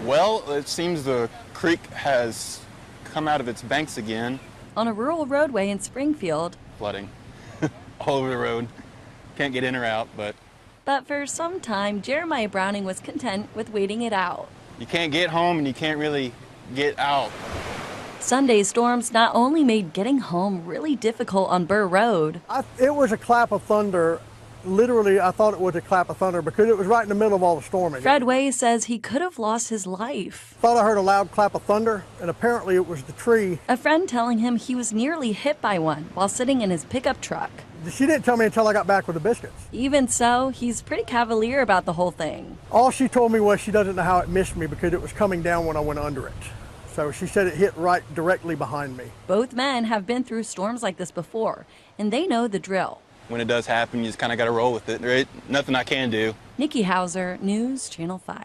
Well, it seems the creek has come out of its banks again. On a rural roadway in Springfield. Flooding all over the road. Can't get in or out, but for some time, Jeremiah Browning was content with waiting it out. you can't get home and you can't really get out. Sunday's storms not only made getting home really difficult on Burr Road. It was a clap of thunder. Literally, I thought it was a clap of thunder because it was right in the middle of all the storming. Fred Way says he could have lost his life. Thought I heard a loud clap of thunder, and apparently it was the tree. A friend telling him he was nearly hit by one while sitting in his pickup truck. She didn't tell me until I got back with the biscuits. Even so, he's pretty cavalier about the whole thing. All she told me was she doesn't know how it missed me because it was coming down when I went under it. So she said it hit right directly behind me. Both men have been through storms like this before, and they know the drill. When it does happen, you just kind of got to roll with it. There ain't nothing I can do. Nikki Hauser, News Channel 5.